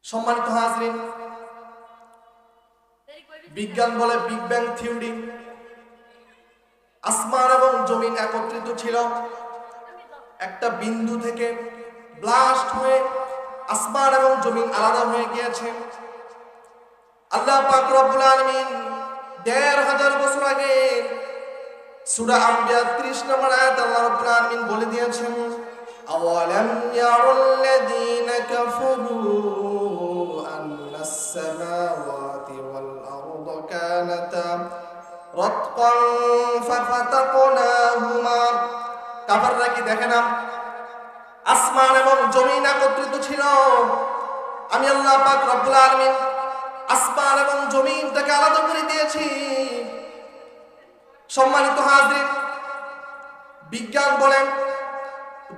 সম্মানিত হাজরিন, বিজ্ঞান বলে বিগ ব্যাং থিওরি, আসমান এবং জমিন একত্রিত ছিল। একটা বিন্দু থেকে ব্লাস্ট হয়ে আসমান এবং জমিন আলাদা হয়ে গিয়েছে। আল্লাহ পাক রব্বুল আলামিন ১৫০০ বছর আগে সূরা আম্বিয়া ৩০ নম্বর আয়াতে আল্লাহ রাব্বুল আলামিন বলে দিয়েছেন, আওয়ালাম ইয়ারাল্লাযীনা কাফারু আন্নাস সামাওয়াতি ওয়াল আরদা কানাতা রাতকান ফাফাতাকনাহুমা। কাফাররা কি দেখে না আসমান এবং জমিন একত্রিত ছিল? আমি আল্লাহ পাক রব্বুল আলামিন আসমান এবং জমিনটাকে আলাদা করে দিয়েছি। সম্মানিত হাজরিন, বিজ্ঞান বলেন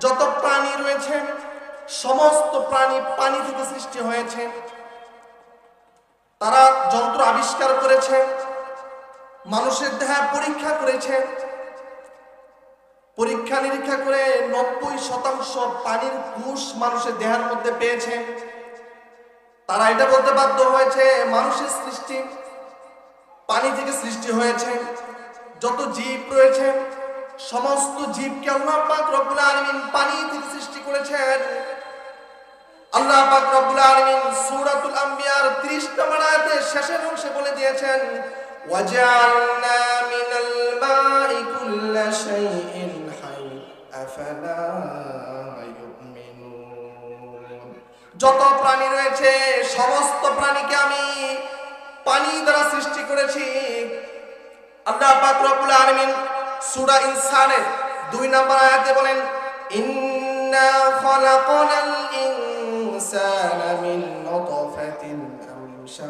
যত প্রাণী রয়েছে সমস্ত প্রাণী পানি থেকে সৃষ্টি হয়েছে। তারা যন্ত্র আবিষ্কার করেছে, মানুষের দেহে পরীক্ষা করেছে, পরীক্ষা নিরীক্ষা করে ৯০% পানির কোষ মানুষের দেহের মধ্যে পেয়েছে। তারা এটা বলতে বাধ্য হয়েছে মানুষের সৃষ্টি পানি থেকে সৃষ্টি হয়েছে। যত জীব রয়েছে সমস্ত জীবকে আল্লাহ পাক রব্বুল আলামিন পানি থেকে সৃষ্টি করেছেন। আল্লাহ পাক রব্বুল আলামিন সূরাতুল আম্বিয়ার ৩০ নম্বর আয়াতের শেষের অংশে বলে দিয়েছেন, ওয়াজআলনা মিনাল মাই কুল্লা শাইইন হাই আফালা ইউমিনুন। যত প্রাণী রয়েছে সমস্ত প্রাণীকে আমি পানি দ্বারা সৃষ্টি করেছি। আল্লাহ পাক রব্বুল আলামিন সূরা ইনসানের ২ নম্বর আয়াতে বলেন, ইন্না খালাকনাল ইনসানা মিন নুতফাতিন আমশাজ।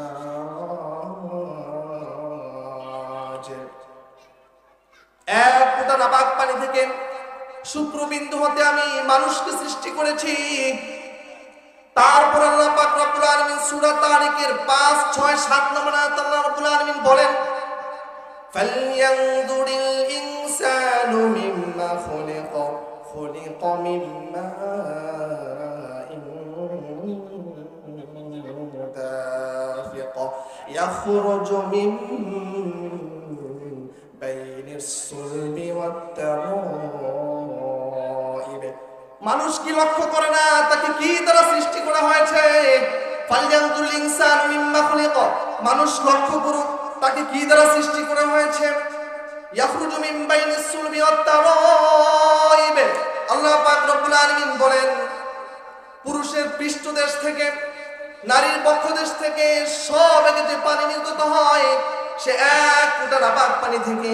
এক ফোঁটা নাপাক পানি থেকে শুক্রবিন্দু হতে আমি মানুষকে সৃষ্টি করেছি। তারপর আল্লাহ পাক রব্বুল আলামিন সূরা তারিকের ৫, ৬, ৭ নম্বর আয়াতে আল্লাহ রব্বুল আলামিন বলেন, ফালইয়ানজুরিল ইনসানু মিম্মা খুলিকা খুলিকা মিম্মা দাফিকা ইয়াখরুজু মিন বাইনিস সুলবি ওয়াত তারাইব। মানুষ কি লক্ষ্য করে না তাকে কি দ্বারা সৃষ্টি করা হয়েছে? ফালইয়ানজুরিল ইনসানু মিম্মা খুলিকা, মানুষ লক্ষ্য করুক তাকে কি দ্বারা সৃষ্টি করা হয়েছে। ইয়াখরুজু মিন বাইনিস সুলবি ওয়াত তারাইব। আল্লাহ পাক রব্বুল আলামিন বলেন, পুরুষের পৃষ্ঠদেশ থেকে নারীর বক্ষদেশ থেকে সব একে যে পানি নির্গত হয় সে এক ফোঁটা নাপাক পানি থেকে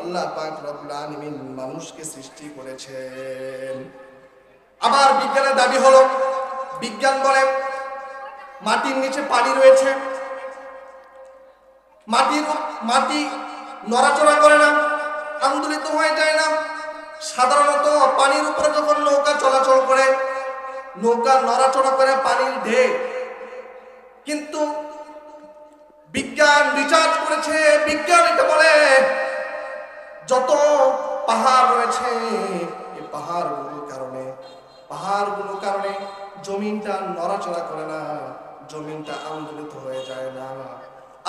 আল্লাহ পাক রব্বুল আলামিন মানুষকে সৃষ্টি করেছেন। আবার বিজ্ঞানের দাবি হলো, বিজ্ঞান বলে মাটির নিচে পানি রয়েছে, মাটি নড়াচড়া করে না, আন্দোলিত হয়ে যায় না। সাধারণত পানির উপরে যখন নৌকা চলাচল করে, নৌকা নড়াচড়া করে পানির ঢেউ। কিন্তু বিজ্ঞান রিসার্চ করেছে, বিজ্ঞান এটা বলে যত পাহাড় রয়েছে এই পাহাড়গুলোর কারণে জমিনটা নড়াচড়া করে না, জমিনটা আন্দোলিত হয়ে যায় না।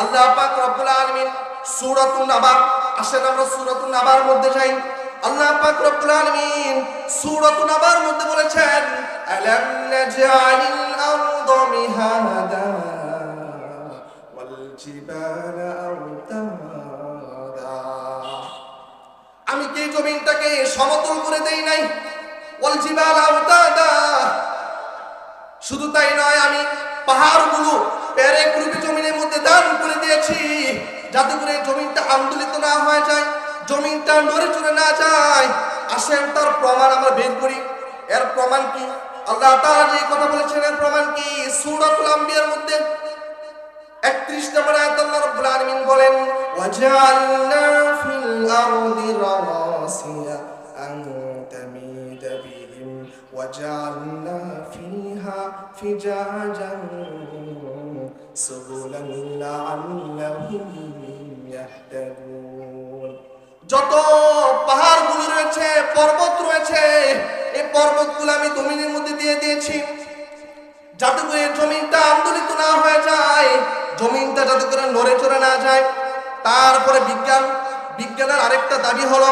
আল্লাহ পাক রব্বুল আলামিন সূরাতুন নাবা, আসেন আমরা সূরাতুন নাবার মধ্যে যাই। আল্লাহ পাক রব্বুল আলামিন সূরাতুন নাবার মধ্যে বলেছেন, আলাম নাজআলিল আরদা মিহাদা ওয়াল জিবালা আওতাদা। আমি কি জমিনটাকে সমতল করে দেই নাই? ওয়াল জিবালা আওতাদা, শুধু তাই নয়, আমি পাহাড়গুলো পেরেক রূপে জমিনের মধ্যে দান করে দিয়েছি যাতে করে জমিনটা আন্দোলিত না হয়ে যায়, জমিনটা নড়ে চড়ে না যায়। আসেন তার প্রমাণ আমরা বের করি। এর প্রমাণ কি? আল্লাহ তাআলা যে কথা বলেছেন এর প্রমাণ কি? সূরাতুল আম্বিয়ার মধ্যে ৩১ নম্বর আয়াতে আল্লাহ রাব্বুল আলামিন বলেন, ওয়াজআলনা ফিল আরদি রাওয়াসিয়া আন তামিদা বিহিম ওয়াজআলনা ফিহা ফিজাজান সুবুলান লাআল্লাহুম ইয়াহতাদুন। যত পাহাড়গুলো রয়েছে, পর্বত রয়েছে, এই পর্বতগুলো আমি জমিনের মধ্যে দিয়ে দিয়েছি যাতে করে জমিনটা আন্দোলিত না হয়ে যায়, জমিনটা যাতে করে নড়ে চড়ে না যায়। তারপরে বিজ্ঞানের আরেকটা দাবি হলো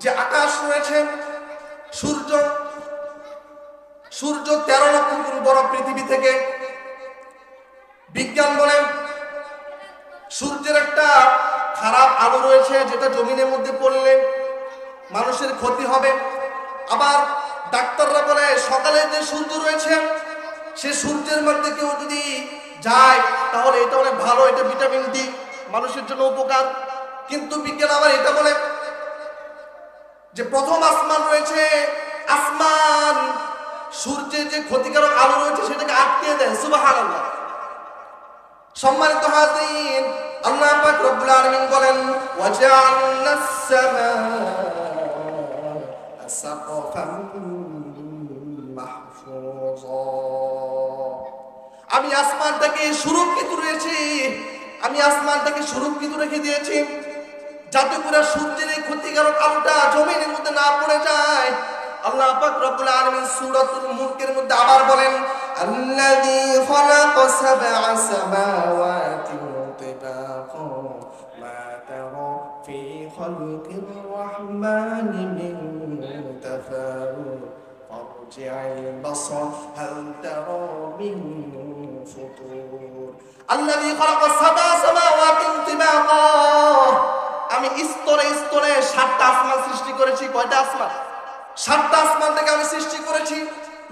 যে আকাশ রয়েছে, সূর্য 13 লক্ষ গুণ বড় পৃথিবী থেকে। বিজ্ঞান বলে সূর্যের একটা খারাপ আলো রয়েছে, যেটা জমিনের মধ্যে পড়লে মানুষের ক্ষতি হবে। আবার ডাক্তাররা বলে সকালে যে সূর্য রয়েছে, সে সূর্যের মধ্যে কেউ যদি যায় তাহলে এটা অনেক ভালো, এটা ভিটামিন ডি, মানুষের জন্য উপকার। কিন্তু বিজ্ঞান আবার এটা বলে যে প্রথম আসমান রয়েছে, আসমান সূর্যের যে ক্ষতিকারক আলো রয়েছে সেটাকে আটকিয়ে দেয়। সুবহানাল্লাহ। সম্মানিত হাজিরিন, আল্লাহ পাক রব্বুল আলামিন বলেন ওয়াজআলনাস সামাআ সাকফান মাহফুযা। আমি আসমানটাকে সুরক্ষিত রেখেছি, আমি আসমানটাকে সুরক্ষিত রেখে দিয়েছি যাতে করে সূর্যের এই ক্ষতিকারক আলোটা জমিনের মধ্যে না পড়ে যায়। আল্লাহ পাক রব্বুল আলামিন সূরাতুল মুলকের মধ্যে আবার বলেন আল্লাযী খালাকা সাবআ সামাওয়াতি তিবাকা মা তারা ফি খালকির রাহমানি মিন তাফাউত ফারজি'ল বাসার হাল তারা মিন ফুতুর। আল্লাযী খালাকা সাবআ সামাওয়াতি তিবাকা, আমি স্তরে স্তরে 7টা আসমান সৃষ্টি করেছি। কয়টা আসমান? 7টা আসমান থেকে আমি সৃষ্টি করেছি।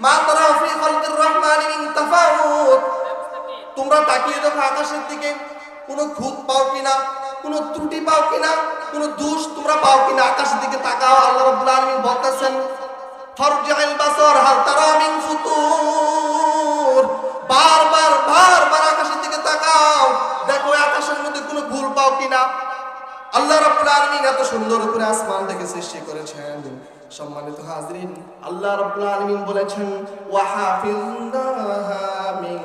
মা তারা ফি খালকির রাহমানি মিন তাফাউত, তোমরা তাকিয়ে দেখো আকাশের দিকে, কোনো খুঁত পাও কিনা, কোনো ত্রুটি পাও কিনা, কোনো দোষ তোমরা পাও কিনা। আকাশের দিকে তাকাও। আল্লাহ রাব্বুল আলামিন বলতেছেন ফারজি'ল বাসার হাল তারা মিন ফুতুর, বারবার আকাশের দিকে তাকাও, দেখো আকাশের মধ্যে কোনো ভুল পাও কিনা। আল্লাহ রাব্বুল আলামিন এত সুন্দর করে আসমান থেকে সৃষ্টি করেছেন। সম্মানিত হাজিরিন, আল্লাহ রাব্বুল আলামিন বলেছেন ওয়া হাফিজনাহা মিন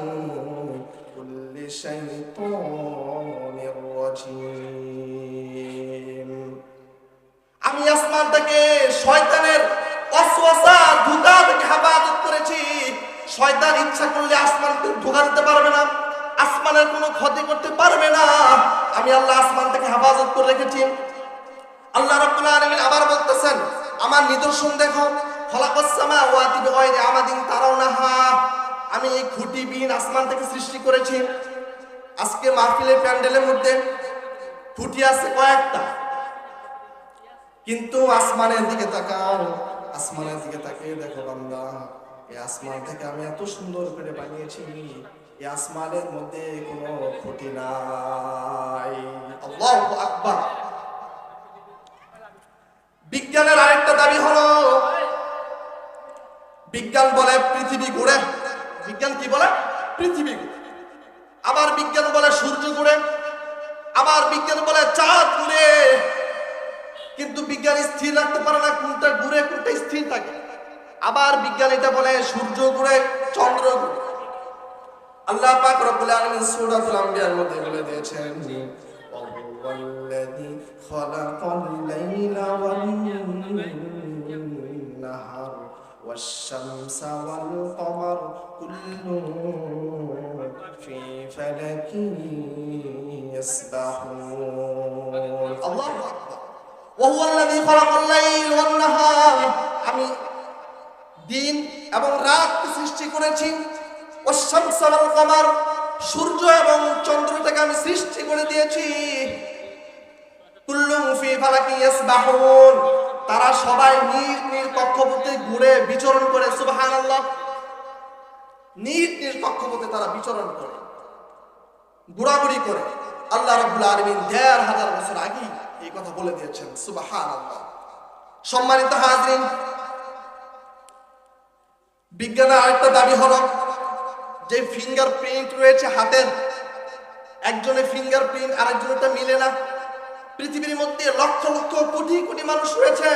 কুল্লি শাইতানির রাজীম। আমি আসমানটাকে শয়তানের ওয়াসওয়াসা, ধোঁকা থেকে হেফাজত করেছি। শয়তান ইচ্ছা করলে আসমানকে ধোঁকা দিতে পারবে না, আসমানের কোনো ক্ষতি করতে পারবে না। আমি আল্লাহ আসমানটাকে হেফাজত করে রেখেছি। আল্লাহ রাব্বুল আলামিন আবার বলতেছেন আমার নিদর্শন দেখো, খলাকাস সামাওয়াতি বিগাইরি আমাদিন তারাউনাহা, আমি এই খুঁটিবিহীন আসমান থেকে সৃষ্টি করেছি। আজকে মাহফিলের প্যান্ডেলের মধ্যে খুঁটি আছে কয়েকটা, কিন্তু আসমানের দিকে তাকাও, আসমানের দিকে তাকিয়ে দেখো বান্দা, এই আসমান থেকে আমি এত সুন্দর করে বানিয়েছি, এই আসমানের মধ্যে কোনো খুঁটি নাই। আল্লাহু আকবার। বিজ্ঞানের আরেকটা দাবি হলো, বিজ্ঞান বলে পৃথিবী ঘুরে। বিজ্ঞান কি বলে? পৃথিবী ঘুরে। আবার বিজ্ঞান বলে সূর্য ঘুরে, আবার বিজ্ঞান বলে চাঁদ ঘুরে। কিন্তু বিজ্ঞান স্থির রাখতে পারে না কোনটা ঘুরে কোনটা স্থির থাকে। আবার বিজ্ঞান এটা বলে সূর্য ঘুরে, চন্দ্র ঘুরে। আল্লাহ পাক রব্বুল আলামিন সূরাতুল আম্বিয়ার মধ্যে বলে দিয়েছেন ওয়াল্লাযী খালাকাল লাইলা ওয়ান নাহার ওয়াশ-শামসা ওয়াল কমার কুল্লুন ফি ফালাকিন ইয়াসবাহুন। আল্লাহু আকবার। ওয়া হুয়াল্লাযী খালাকাল লাইল ওয়ান নাহার, আমি দিন এবং রাত সৃষ্টি করেছি। ওয়াশ-শামসা ওয়াল কমার, সূর্য এবং চন্দ্রটাকে আমি সৃষ্টি করে দিয়েছি। কুল্লুন ফি ফালাকিন ইয়াসবাহুন, তারা সবাই নিজ নিজ কক্ষপথে ঘুরে বিচরণ করে। সুবহানাল্লাহ। নিজ নিজ কক্ষপথে তারা বিচরণ করে, ঘোরাঘুরি করে। আল্লাহ রাব্বুল আলামিন ১৫০০ বছর আগে এই কথা বলে দিয়েছেন। সুবহানাল্লাহ। সম্মানিত হাজিরিন, বিজ্ঞানের আরেকটা দাবি হলো যে ফিঙ্গারপ্রিন্ট রয়েছে হাতের, একজনের ফিঙ্গারপ্রিন্ট আরেকজনেরটা মিলে না। পৃথিবীর মধ্যে লক্ষ লক্ষ কোটি কোটি মানুষ রয়েছে,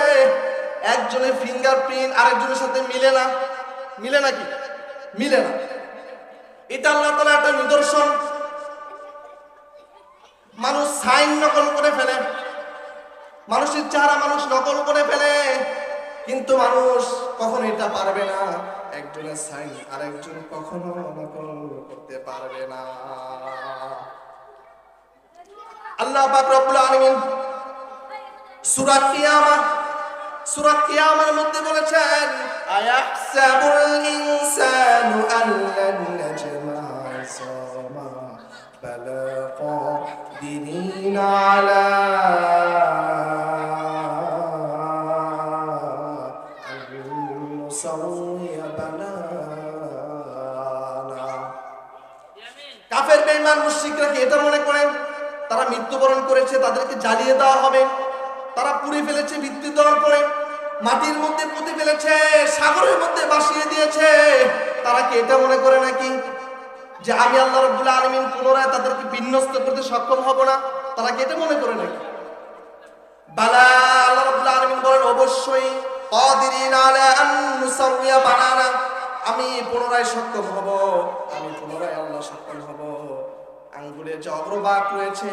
একজনের ফিঙ্গারপ্রিন্ট আরেকজনের সাথে মিলে না। মিলে নাকি? মিলে না। এটা আল্লাহ তাআলার একটা নিদর্শন। মানুষ সাইন নকল করে ফেলে, মানুষের চেহারা মানুষ নকল করে ফেলে। কিন্তু মানুষ কখনো এটা পারবে না, একজনের সাইন আর একজন কখনো নকল করতে পারবে না। আল্লাহ পাক রব্বুল আলামিন সূরা কিয়ামার মধ্যে বলেছেন, আয়াহসাবুল ইনসানু আল্লান নাজমা ইসামা বালা কাদিরিনা আলা আন নুসাউইয়া বানানা। কাফের বেঈমান মুশরিকরা কি এটা মনে করেন তারা মৃত্যুবরণ করেছে, তাদেরকে জ্বালিয়ে দেওয়া হবে, তারা পুড়ে ফেলেছে, মৃত্যু দেওয়ার পরে মাটির মধ্যে পুঁতে ফেলেছে, সাগরের মধ্যে ভাসিয়ে দিয়েছে, তারা কি এটা মনে করে নাকি যে আমি আল্লাহ রাব্বুল আলামিন পুনরায় তাদেরকে বিনষ্ট করতে সক্ষম হব না? তারা কি এটা মনে করে নাকি? বালা, আল্লাহ রাব্বুল আলামিন বলেন অবশ্যই, কাদিরিন আলা আন নুসাউইয়া বানানা, আমি পুনরায় সক্ষম হব, আমি পুনরায় আল্লাহ সক্ষম হব। আঙ্গুলের যে অগ্রভাগ রয়েছে,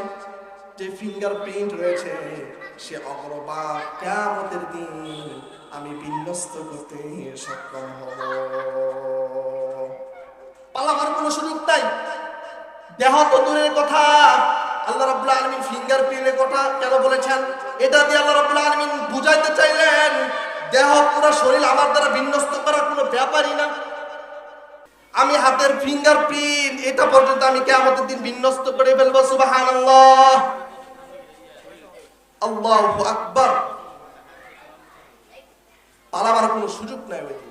যে ফিঙ্গারপ্রিন্ট রয়েছে, সে অগ্রভাগ কিয়ামতের দিন আমি বিন্যস্ত করতে সক্ষম হব। পালাবার কোনো সুযোগ নাই। দেহ তো দূরের কথা, আল্লাহ রাব্বুল আলামিন ফিঙ্গারপ্রিন্টের কথা কেন বলেছেন? এটা দিয়ে আল্লাহ রাব্বুল আলামিন বুঝাইতে চাইলেন দেহ পুরো শরীর আমার দ্বারা বিন্যস্ত করার কোনো ব্যাপারই না। আমি হাতের ফিঙ্গারপ্রিন্ট এটা পর্যন্ত আমি কিয়ামতের দিন বিন্যস্ত করে ফেলবো। সুবহানাল্লাহ, আল্লাহু আকবার। পালাবার কোনো সুযোগ নাই ওই দিন।